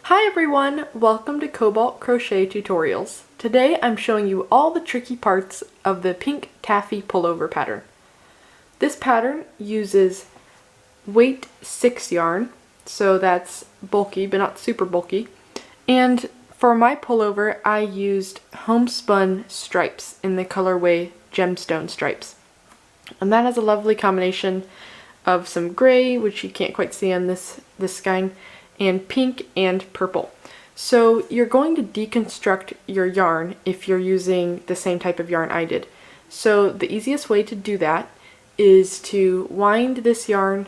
Hi everyone, welcome to Cobalt Crochet Tutorials. Today I'm showing you all the tricky parts of the Pink Taffy Pullover pattern. This pattern uses weight 6 yarn, so that's bulky but not super bulky. And for my pullover I used homespun stripes in the colorway Gemstone Stripes. And that has a lovely combination of some gray, which you can't quite see on this skein, and pink and purple. So you're going to deconstruct your yarn if you're using the same type of yarn I did. So the easiest way to do that is to wind this yarn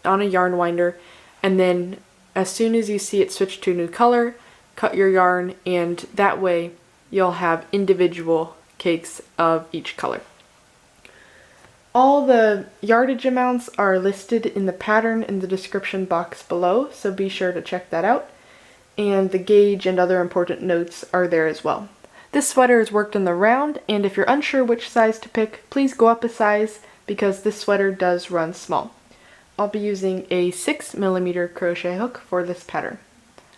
on a yarn winder, and then as soon as you see it switch to a new color, cut your yarn, and that way you'll have individual cakes of each color. All the yardage amounts are listed in the pattern in the description box below, so be sure to check that out. And the gauge and other important notes are there as well. This sweater is worked in the round, and if you're unsure which size to pick, please go up a size because this sweater does run small. I'll be using a 6mm crochet hook for this pattern.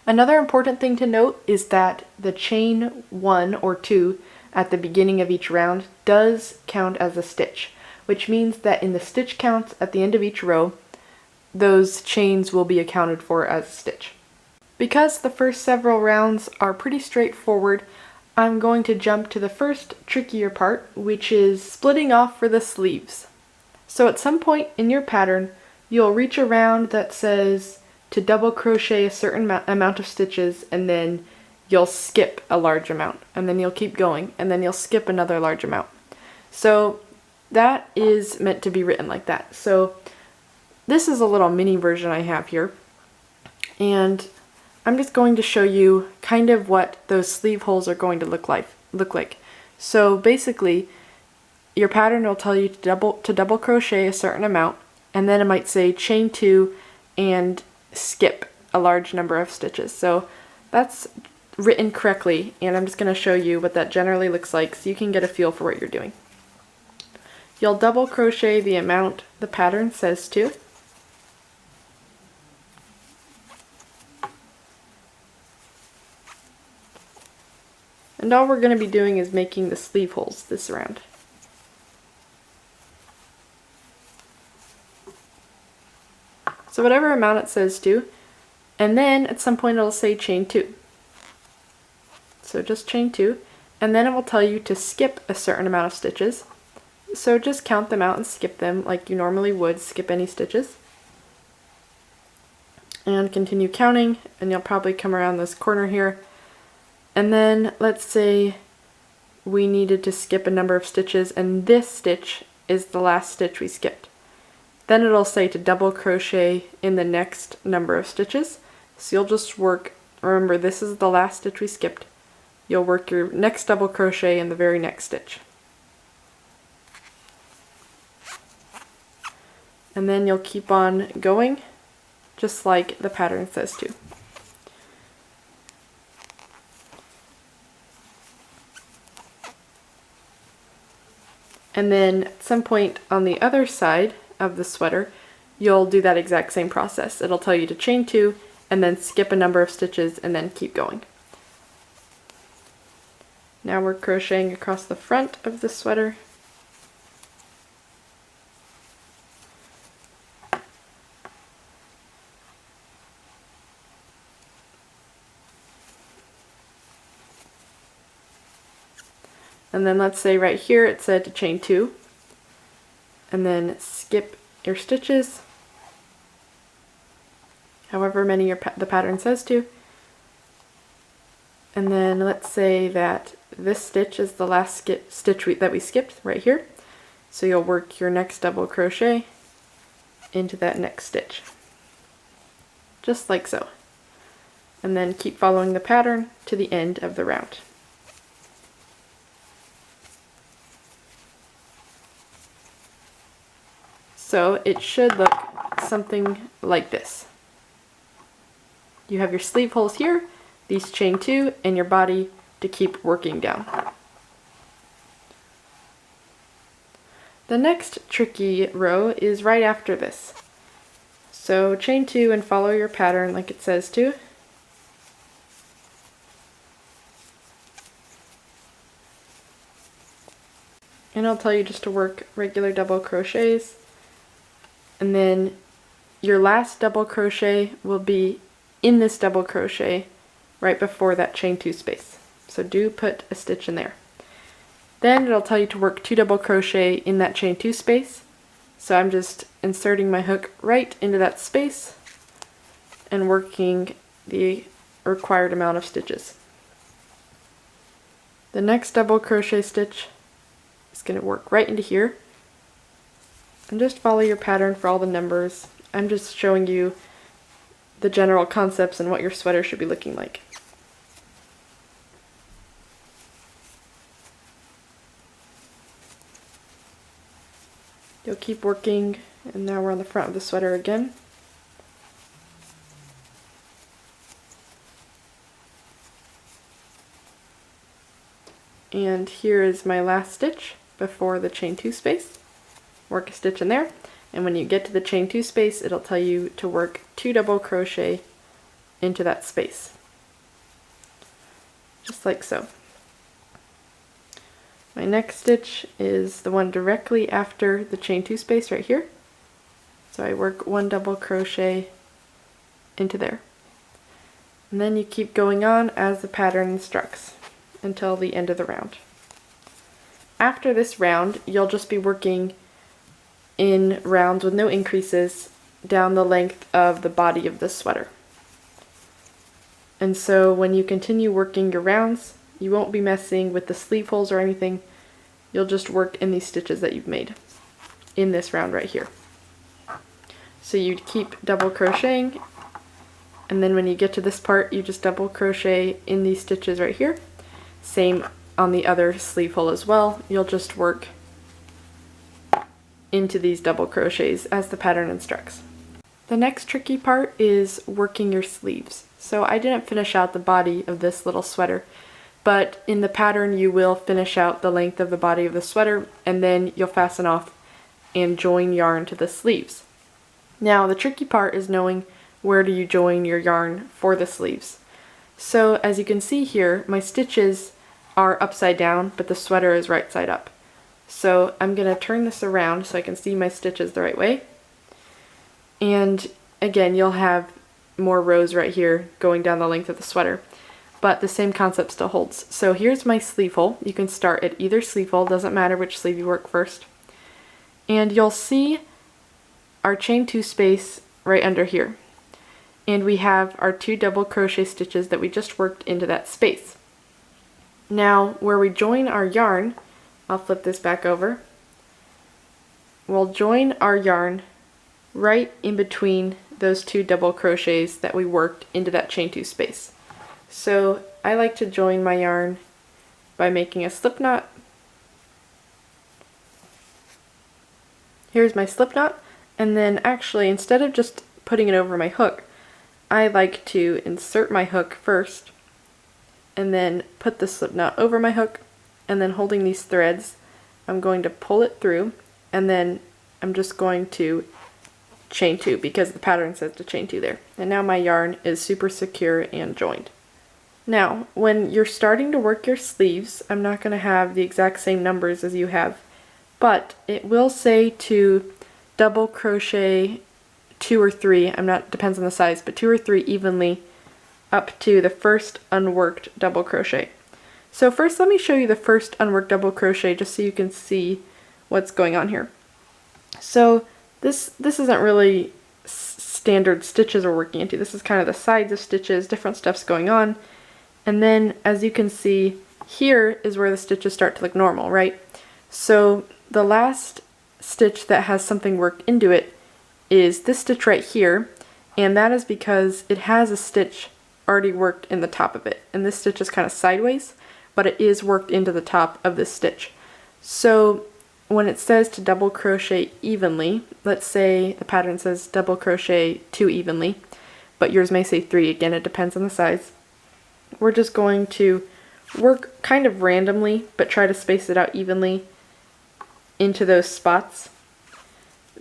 Another important thing to note is that the chain 1 or 2 at the beginning of each round does count as a stitch, which means that in the stitch counts at the end of each row, those chains will be accounted for as a stitch. Because the first several rounds are pretty straightforward, I'm going to jump to the first trickier part, which is splitting off for the sleeves. So at some point in your pattern, you'll reach a round that says to double crochet a certain amount of stitches, and then you'll skip a large amount, and then you'll keep going, and then you'll skip another large amount. So that is meant to be written like that. So this is a little mini version I have here, and I'm just going to show you kind of what those sleeve holes are going to look like. So basically, your pattern will tell you to double crochet a certain amount, and then it might say chain 2 and skip a large number of stitches. So that's written correctly, and I'm just going to show you what that generally looks like so you can get a feel for what you're doing. You'll double crochet the amount the pattern says to. And all we're going to be doing is making the sleeve holes this round. So whatever amount it says to, and then at some point it'll say chain 2. So just chain 2, and then it will tell you to skip a certain amount of stitches. So just count them out and skip them like you normally would skip any stitches. And continue counting, and you'll probably come around this corner here. And then let's say we needed to skip a number of stitches, and this stitch is the last stitch we skipped. Then it'll say to double crochet in the next number of stitches. So you'll just work, remember this is the last stitch we skipped. You'll work your next double crochet in the very next stitch. And then you'll keep on going, just like the pattern says to. And then at some point on the other side of the sweater, you'll do that exact same process. It'll tell you to chain 2 and then skip a number of stitches and then keep going. Now we're crocheting across the front of the sweater. And then let's say right here it said to chain 2 and then skip your stitches, however many the pattern says to. And then let's say that this stitch is the last stitch that we skipped right here. So you'll work your next double crochet into that next stitch, just like so. And then keep following the pattern to the end of the round. So it should look something like this. You have your sleeve holes here, these chain 2, and your body to keep working down. The next tricky row is right after this. So chain 2 and follow your pattern like it says to. and it'll tell you just to work regular double crochets, and then your last double crochet will be in this double crochet right before that chain 2 space. So do put a stitch in there. Then it'll tell you to work 2 double crochet in that chain 2 space. So I'm just inserting my hook right into that space and working the required amount of stitches. The next double crochet stitch is going to work right into here. And just follow your pattern for all the numbers. I'm just showing you the general concepts and what your sweater should be looking like. You'll keep working, and now we're on the front of the sweater again. And here is my last stitch before the chain 2 space. Work a stitch in there, and when you get to the chain 2 space, it'll tell you to work 2 double crochet into that space. Just like so. My next stitch is the one directly after the chain 2 space right here. So I work 1 double crochet into there. And then you keep going on as the pattern instructs until the end of the round. After this round, you'll just be working in rounds with no increases down the length of the body of the sweater. And so when you continue working your rounds, you won't be messing with the sleeve holes or anything. You'll just work in these stitches that you've made in this round right here. So you'd keep double crocheting, and then when you get to this part, you just double crochet in these stitches right here. Same on the other sleeve hole as well. You'll just work into these double crochets as the pattern instructs. The next tricky part is working your sleeves. So I didn't finish out the body of this little sweater, but in the pattern you will finish out the length of the body of the sweater, and then you'll fasten off and join yarn to the sleeves. Now the tricky part is knowing where do you join your yarn for the sleeves. So as you can see here, my stitches are upside down, but the sweater is right side up. So I'm going to turn this around so I can see my stitches the right way. And again, you'll have more rows right here going down the length of the sweater, but the same concept still holds. So here's my sleeve hole. You can start at either sleeve hole, doesn't matter which sleeve you work first. And you'll see our chain 2 space right under here. And we have our 2 double crochet stitches that we just worked into that space. Now where we join our yarn, I'll flip this back over. We'll join our yarn right in between those 2 double crochets that we worked into that chain 2 space. So I like to join my yarn by making a slip knot. Here's my slip knot, and then actually instead of just putting it over my hook, I like to insert my hook first and then put the slip knot over my hook, and then holding these threads I'm going to pull it through, and then I'm just going to chain 2 because the pattern says to chain 2 there. And now my yarn is super secure and joined. Now when you're starting to work your sleeves, I'm not going to have the exact same numbers as you have, but it will say to double crochet 2 or 3, depends on the size, but 2 or 3 evenly up to the first unworked double crochet. So first let me show you the first unworked double crochet just so you can see what's going on here. So this isn't really standard stitches we're working into. This is kind of the sides of stitches, different stuff's going on. And then as you can see, here is where the stitches start to look normal, right? So the last stitch that has something worked into it is this stitch right here, and that is because it has a stitch already worked in the top of it. And this stitch is kind of sideways, but it is worked into the top of this stitch. So when it says to double crochet evenly, let's say the pattern says double crochet 2 evenly, but yours may say 3, again it depends on the size. We're just going to work kind of randomly, but try to space it out evenly into those spots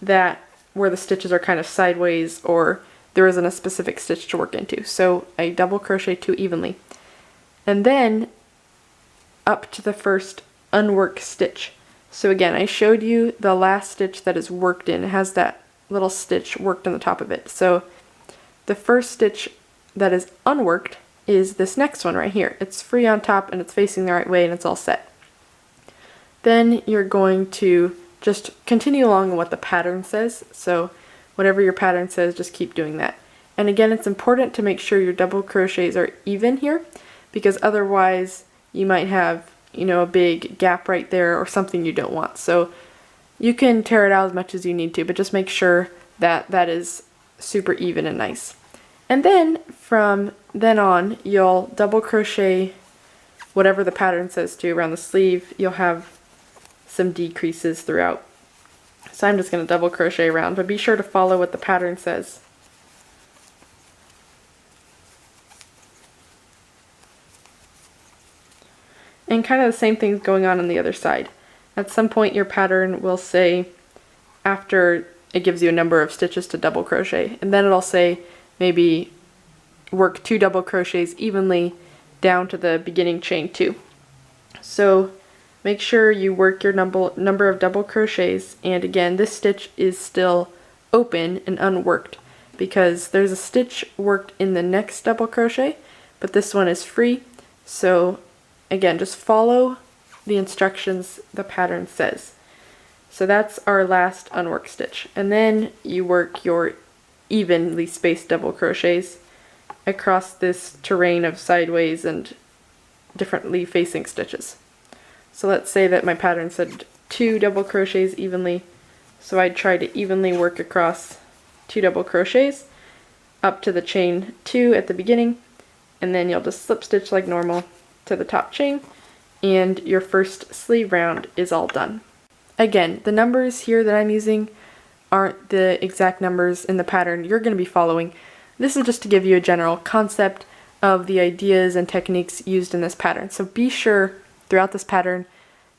that where the stitches are kind of sideways or there isn't a specific stitch to work into. So I double crochet 2 evenly. And then up to the first unworked stitch. So again, I showed you the last stitch that is worked in. It has that little stitch worked on the top of it. So the first stitch that is unworked is this next one right here. It's free on top and it's facing the right way and it's all set. Then you're going to just continue along with what the pattern says. So whatever your pattern says, just keep doing that. And again, it's important to make sure your double crochets are even here, because otherwise you might have, you know, a big gap right there or something you don't want. So you can tear it out as much as you need to, but just make sure that that is super even and nice. And then from then on, you'll double crochet whatever the pattern says to around the sleeve. You'll have some decreases throughout. So I'm just going to double crochet around, but be sure to follow what the pattern says. And kind of the same thing going on the other side. At some point your pattern will say, after it gives you a number of stitches to double crochet, and then it'll say maybe work 2 double crochets evenly down to the beginning chain 2. So make sure you work your number of double crochets, and again, this stitch is still open and unworked because there's a stitch worked in the next double crochet, but this one is free. So again, just follow the instructions the pattern says. So that's our last unworked stitch. And then you work your evenly spaced double crochets across this terrain of sideways and differently facing stitches. So let's say that my pattern said 2 double crochets evenly, so I'd try to evenly work across 2 double crochets up to the chain 2 at the beginning, and then you'll just slip stitch like normal to the top chain, and your first sleeve round is all done. Again, the numbers here that I'm using aren't the exact numbers in the pattern you're going to be following. This is just to give you a general concept of the ideas and techniques used in this pattern. So be sure throughout this pattern,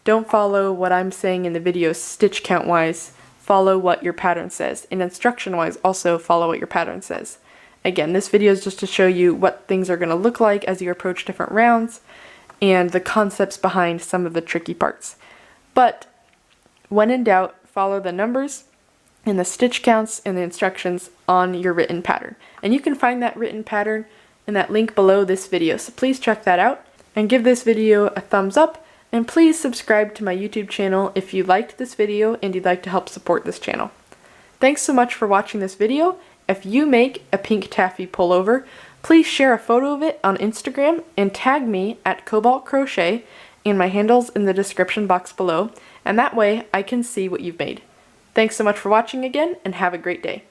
don't follow what I'm saying in the video stitch count wise, follow what your pattern says, and instruction wise also follow what your pattern says. Again, this video is just to show you what things are going to look like as you approach different rounds and the concepts behind some of the tricky parts. But when in doubt, follow the numbers and the stitch counts and the instructions on your written pattern. And you can find that written pattern in that link below this video, so please check that out and give this video a thumbs up, and please subscribe to my YouTube channel if you liked this video and you'd like to help support this channel. Thanks so much for watching this video. If you make a pink taffy pullover, please share a photo of it on Instagram and tag me at Cobalt Crochet, and my handle's in the description box below, and that way I can see what you've made. Thanks so much for watching again, and have a great day.